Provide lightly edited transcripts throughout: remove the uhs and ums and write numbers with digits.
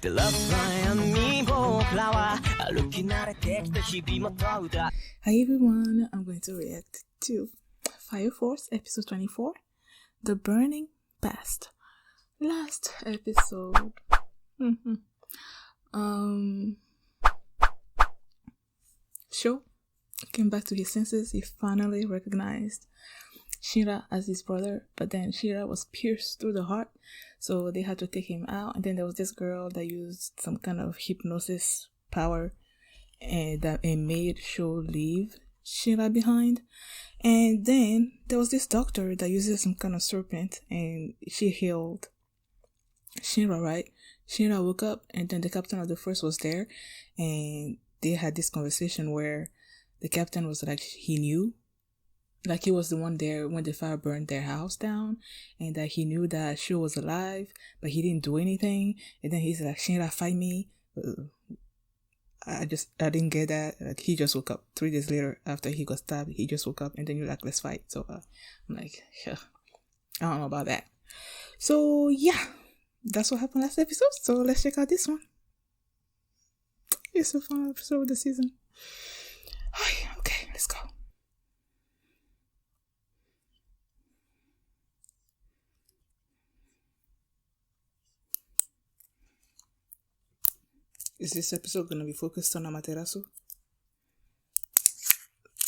Hi everyone, I'm going to react to Fire Force episode 24, The Burning Past. Last episode. Sho came back to his senses. He finally recognized Shinra as his brother, but then Shinra was pierced through the heart, so they had to take him out. And then there was this girl that used some kind of hypnosis power and that made Sho leave Shinra behind. And then there was this doctor that uses some kind of serpent and she healed Shinra, right? Shinra woke up and then the captain of the force was there and they had this conversation where the captain was like, he knew, like he was the one there when the fire burned their house down, and that he knew that Sho was alive, but he didn't do anything. And then he's like, Shinra, fight me. I didn't get that. Like, he just woke up 3 days later after he got stabbed. He just woke up and then you're like, let's fight. So I'm like, yeah, I don't know about that. So yeah, that's what happened last episode. So let's check out this one. It's a fun episode of the season. Okay, let's go. Is this episode gonna be focused on Amaterasu?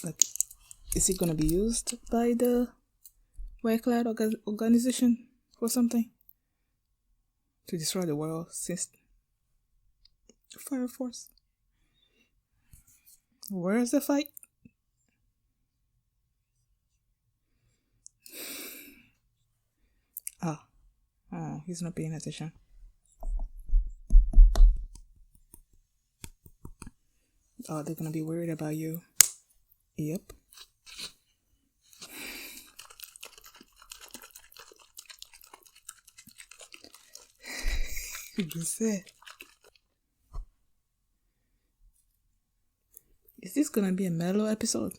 Like, is it gonna be used by the White Cloud organization or something to destroy the world since Fire Force? Where's the fight? Oh, he's not paying attention. Oh, they're gonna be worried about you. Yep. What's that? Is this gonna be a mellow episode?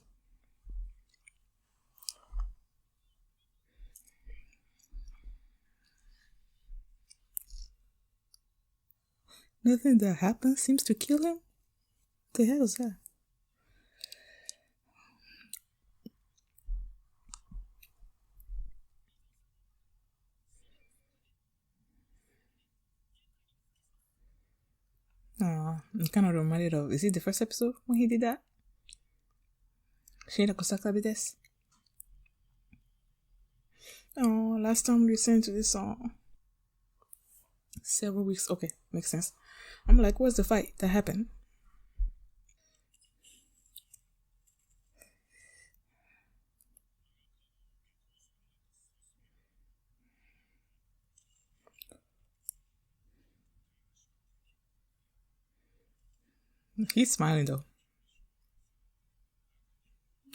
Nothing that happens seems to kill him? What the hell is that? I'm kind of reminded of, is it the first episode when he did that? Shida Kosaka desu. Oh, last time we listened to this song. Several weeks. Okay, makes sense. I'm like, what's the fight that happened? He's smiling though.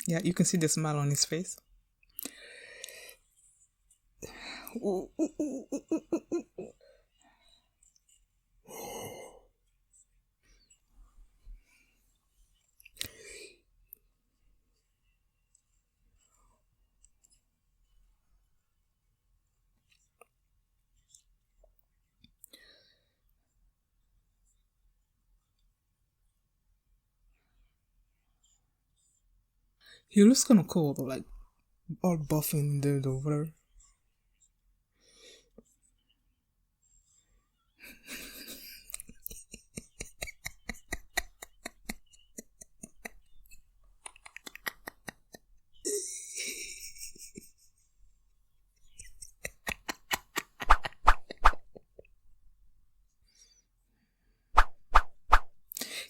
Yeah, you can see the smile on his face. He looks kind of cool though, like all buff and the whatever.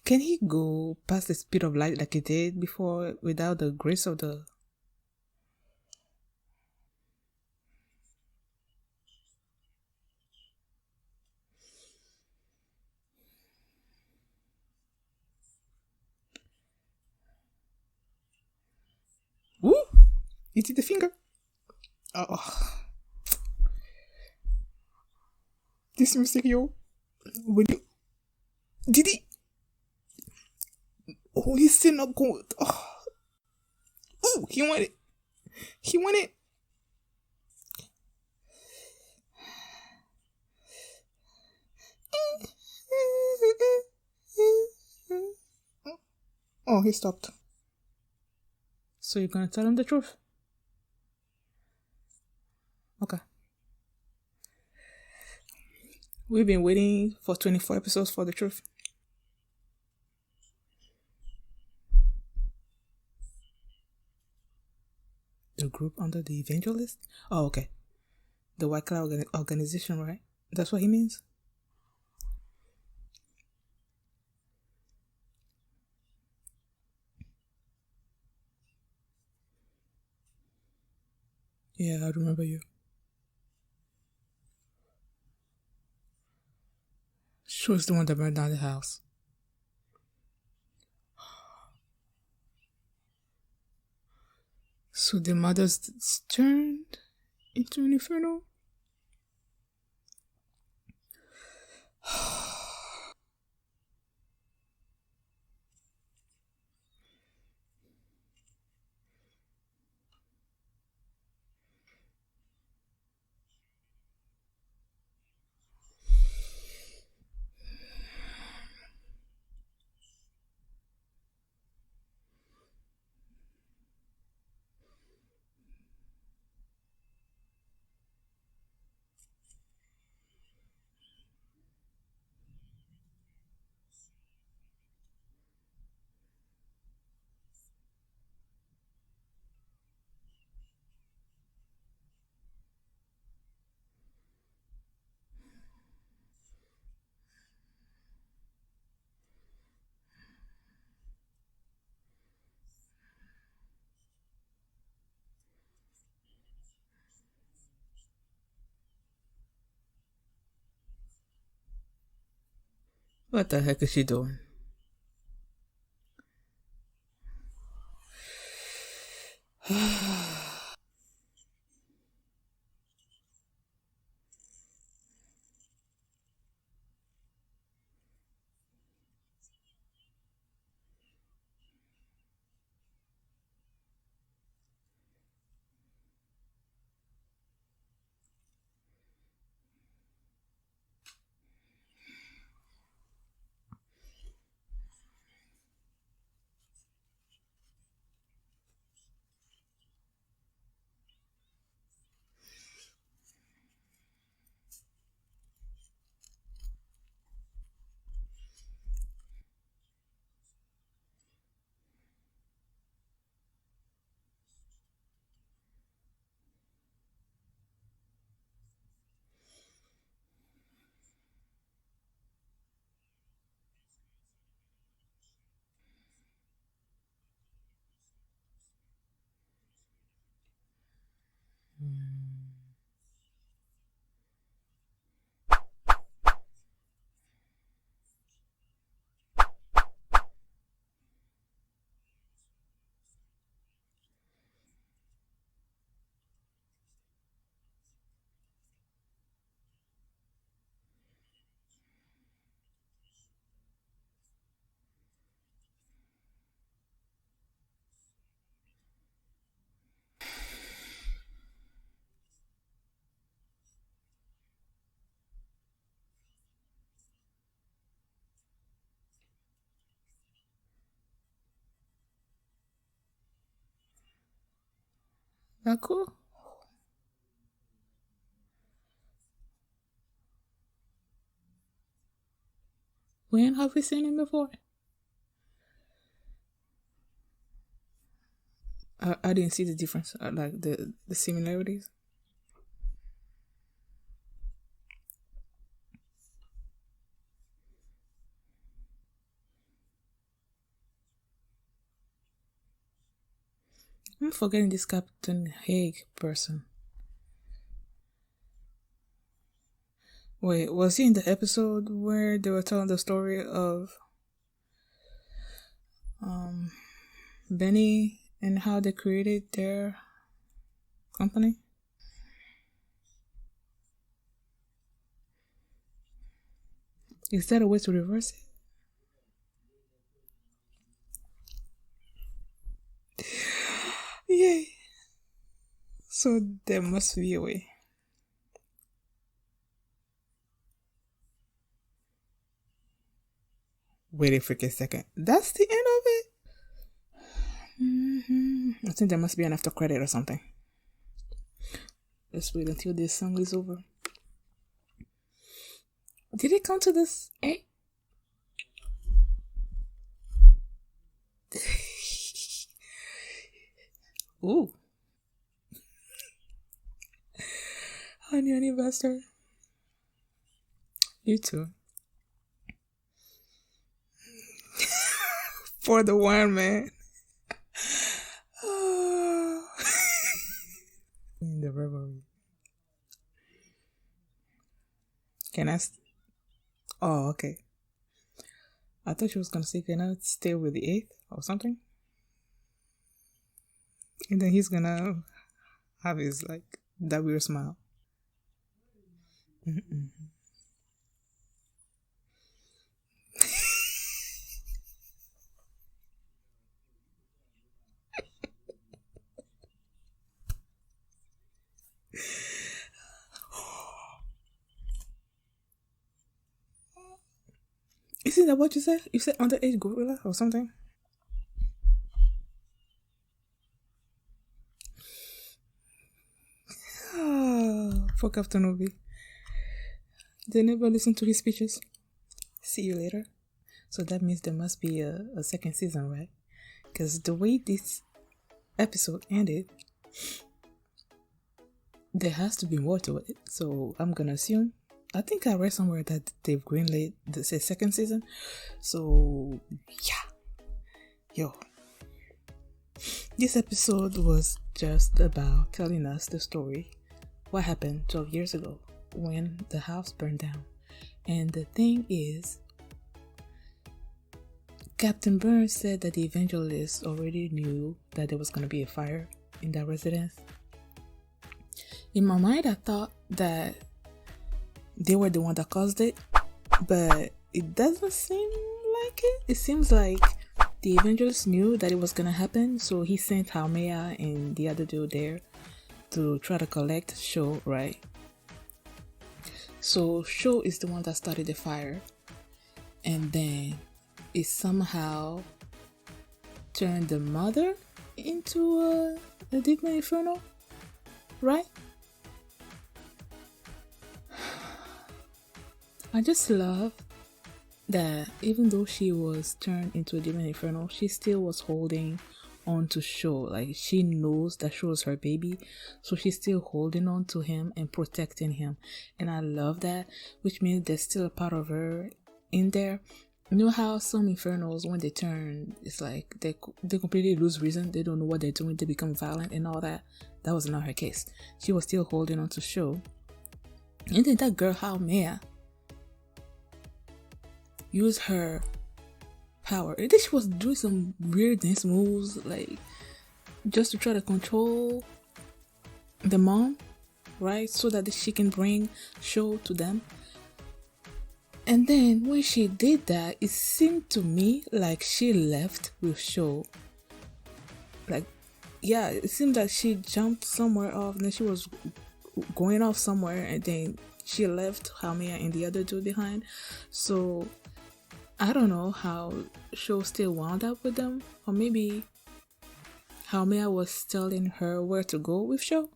Can he go past the speed of light like he did before without the grace of the... Ooh! He did the finger. Oh. This music, yo. When you... Did he... Oh, he's still not going. Oh. Ooh, he won it. He won it. Oh, he stopped. So you're gonna tell him the truth? Okay. We've been waiting for 24 episodes for the truth. The group under the evangelist? Oh, okay. The White Cloud organization, right? That's what he means? Yeah, I remember you. She was the one that burned down the house. So the mother's turned into an inferno? What the heck is she doing? That cool? When have we seen him before? I didn't see the difference, like the similarities. I'm forgetting this Captain Haig person. Wait, was he in the episode where they were telling the story of Benny and how they created their company? Is that a way to reverse it? Yay! So there must be a way. Wait a freaking second. That's the end of it? I think there must be an after credit or something. Let's wait until this song is over. Did it come to this? Ooh. Honey bastard. You too. For the one, man. In the revelry. Can I? Oh, okay. I thought she was gonna say, "Can I stay with the 8th or something?" And then he's gonna have his like that weird smile. Isn't that what you said? You said underage gorilla or something? Oh, fuck Captain Obi. They never listen to his speeches. See you later. So that means there must be a second season, right? Because the way this episode ended, there has to be more to it. So I'm gonna assume. I think I read somewhere that they've greenlit the second season. So yeah, yo, this episode was just about telling us the story, what happened 12 years ago when the house burned down. And the thing is, Captain Burns said that the evangelist already knew that there was going to be a fire in that residence. In my mind, I thought that they were the one that caused it, but it doesn't seem like it. It seems like the evangelist knew that it was going to happen, so he sent Haumea and the other dude there to try to collect Sho, right? So Sho is the one that started the fire, and then it somehow turned the mother into a demon inferno, right? I just love that even though she was turned into a demon inferno, she still was holding on to Sho. Like, she knows that Sho is her baby, so she's still holding on to him and protecting him. And I love that, which means there's still a part of her in there. You know how some infernos, when they turn, it's like they completely lose reason. They don't know what they're doing. They become violent and all that. That was not her case. She was still holding on to Sho. And then that girl, Haumea, used her power. And then she was doing some weird dance moves, like, just to try to control the mom, right? So that she can bring Sho to them. And then when she did that, it seemed to me like she left with Sho. Like, yeah, it seemed like she jumped somewhere off, and then she was going off somewhere, and then she left Haumea and the other dude behind. So I don't know how Sho still wound up with them, or maybe Haumea was telling her where to go with Sho.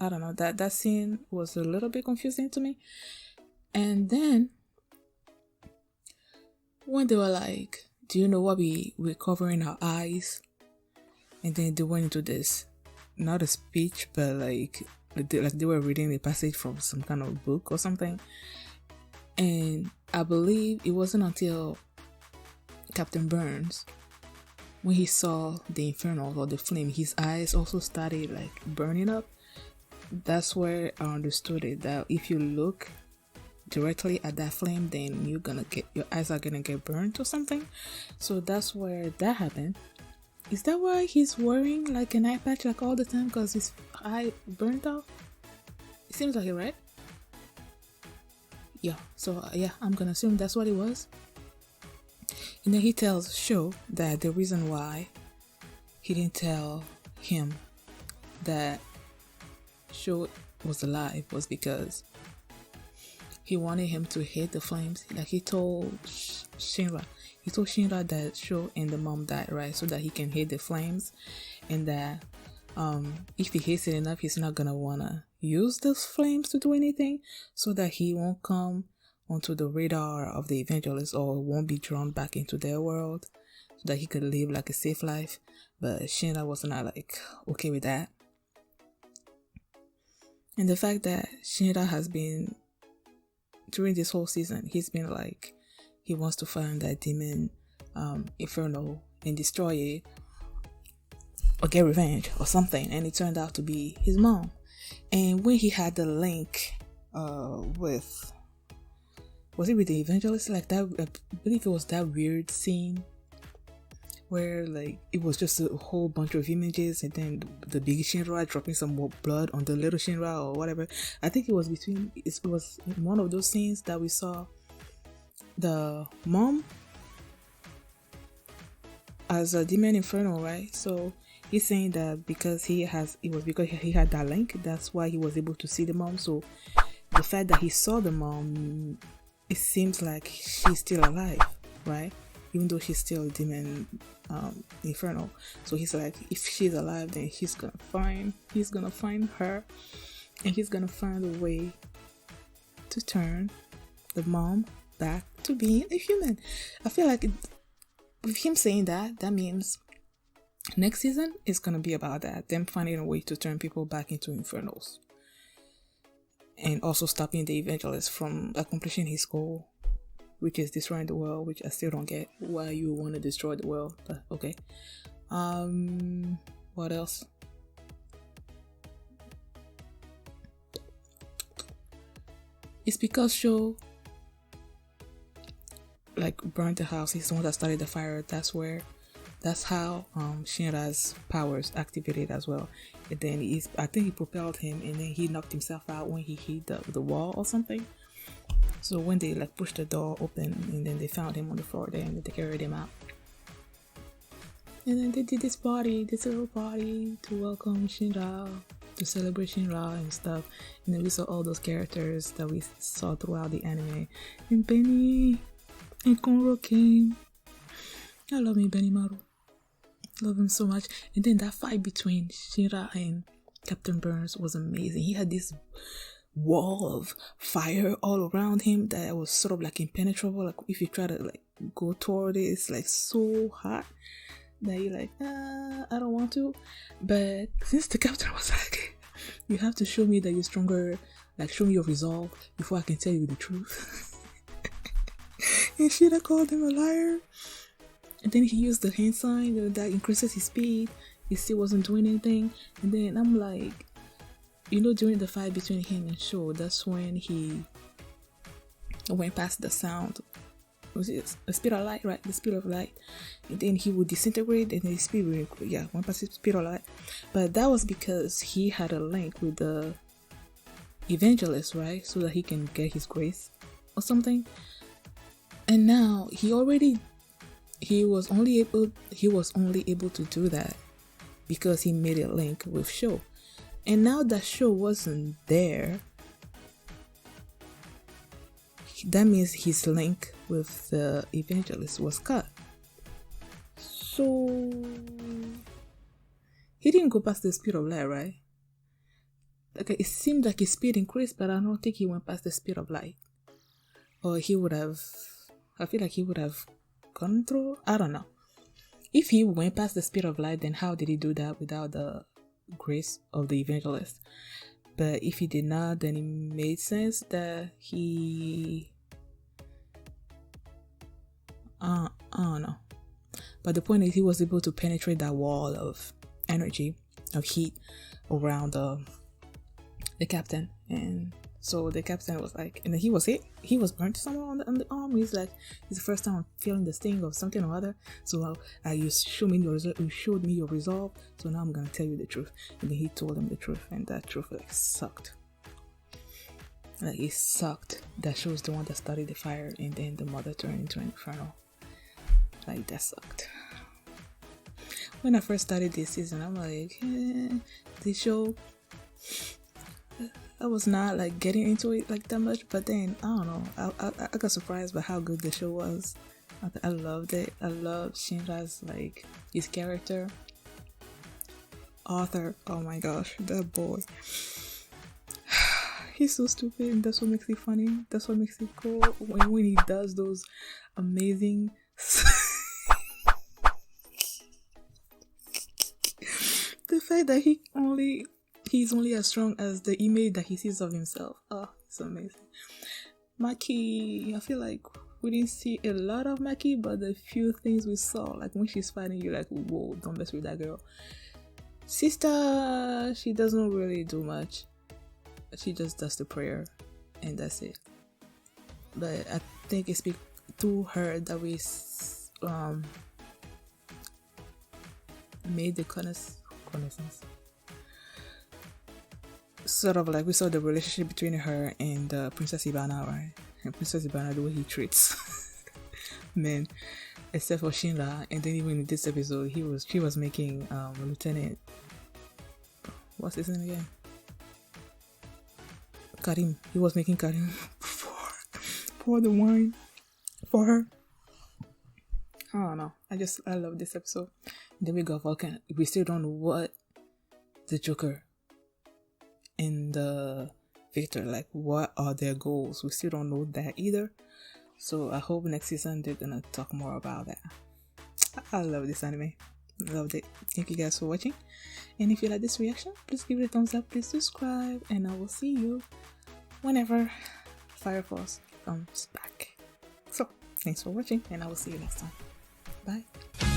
I don't know. That scene was a little bit confusing to me. And then when they were like, "Do you know what we're covering our eyes?" And then they went into this, not a speech, but like they were reading a passage from some kind of book or something. And I believe it wasn't until Captain Burns, when he saw the inferno or the flame, his eyes also started like burning up. That's where I understood it, that if you look directly at that flame, then your eyes are gonna get burnt or something. So that's where that happened. Is that why he's wearing like an eye patch like all the time, because his eye burnt out? It seems like it, right? Yeah, so yeah, I'm gonna assume that's what it was. And then he tells Sho that the reason why he didn't tell him that Sho was alive was because he wanted him to hate the flames. Like he told Shinra, that Sho and the mom died, right? So that he can hate the flames, and that if he hates it enough, he's not gonna wanna use those flames to do anything, so that he won't come onto the radar of the evangelists or won't be drawn back into their world, so that he could live like a safe life. But Shinra was not like okay with that. And the fact that Shinra has been, during this whole season, he's been like, he wants to find that demon Inferno and destroy it or get revenge or something, and it turned out to be his mom. And when he had the link with, was it with the evangelist, like that, I believe it was that weird scene where like it was just a whole bunch of images, and then the big Shinra dropping some more blood on the little Shinra or whatever. I think it was in one of those scenes that we saw the mom as a demon Inferno, right? So he's saying that because he had that link, that's why he was able to see the mom. So the fact that he saw the mom, it seems like she's still alive, right? Even though she's still a demon Inferno. So he's like, if she's alive, then he's gonna find her, and he's gonna find a way to turn the mom back to being a human. I feel like with him saying that means next season is gonna be about that, them finding a way to turn people back into infernos, and also stopping the evangelist from accomplishing his goal, which is destroying the world, which I still don't get why you want to destroy the world, but okay. What else? It's because Sho like burned the house. He's the one that started the fire. That's how Shinra's powers activated as well. And then I think he propelled him, and then he knocked himself out when he hit the wall or something. So when they like pushed the door open, and then they found him on the floor there, and they carried him out. And then they did this little party to welcome Shinra, to celebrate Shinra and stuff. And then we saw all those characters that we saw throughout the anime. And Benny and Konro came. I love me, Benny Maru. Love him so much. And then that fight between Shinra and Captain Burns was amazing. He had this wall of fire all around him that was sort of like impenetrable. Like if you try to like go toward it, it's like so hot that you're like, I don't want to. But since the captain was like, you have to show me that you're stronger, like show me your resolve before I can tell you the truth. And Shida called him a liar. And then he used the hand sign that increases his speed. He still wasn't doing anything. And then I'm like, during the fight between him and Sho, that's when he went past the sound. Was it the speed of light, right? The speed of light. And then he would disintegrate, and his speed would, went past the speed of light. But that was because he had a link with the evangelist, right? So that he can get his grace or something. And now he was only able to do that because he made a link with Sho. And now that Sho wasn't there, that means his link with the evangelist was cut. So he didn't go past the speed of light, right? Okay, it seemed like his speed increased, but I don't think he went past the speed of light. Or I feel like he would have gone through. I don't know. If he went past the speed of light, then how did he do that without the grace of the evangelist? But if he did not, then it made sense that I don't know. But the point is, he was able to penetrate that wall of energy, of heat around the captain. And so the captain was like, and then he was hit. He was burnt somewhere on the arm. He's like, it's the first time I'm feeling the sting of something or other. So you showed me your resolve. So now I'm gonna tell you the truth. And then he told him the truth, and that truth like sucked. Like it sucked. That shows the one that started the fire, and then the mother turned into an inferno. Like that sucked. When I first started this season, I'm like, this show. I was not like getting into it like that much, but then I don't know. I got surprised by how good the show was. I loved it. I loved Shinra's like his character. Arthur, oh my gosh, that boy. He's so stupid, and that's what makes it funny. That's what makes it cool when he does those amazing. The fact that he's only as strong as the image that he sees of himself. Oh, it's amazing. Maki, I feel like we didn't see a lot of Maki, but the few things we saw, like when she's fighting, you're like, whoa, don't mess with that girl. Sister, she doesn't really do much. She just does the prayer, and that's it. But I think it's through her that we made the connaissance. Sort of like we saw the relationship between her and Princess Ibana, right? And Princess Ibana, the way he treats men, except for Shinra. And then even in this episode, she was making Lieutenant, what's his name again? Karim. He was making Karim pour the wine for her. I don't know. I love this episode. And then we got Vulcan. We still don't know what the Joker and the Victor, like, what are their goals? We still don't know that either. So I hope next season they're gonna talk more about that. I love this anime. Loved it. Thank you guys for watching. And if you like this reaction, please give it a thumbs up. Please subscribe. And I will see you whenever Fire Force comes back. So, thanks for watching, and I will see you next time. Bye.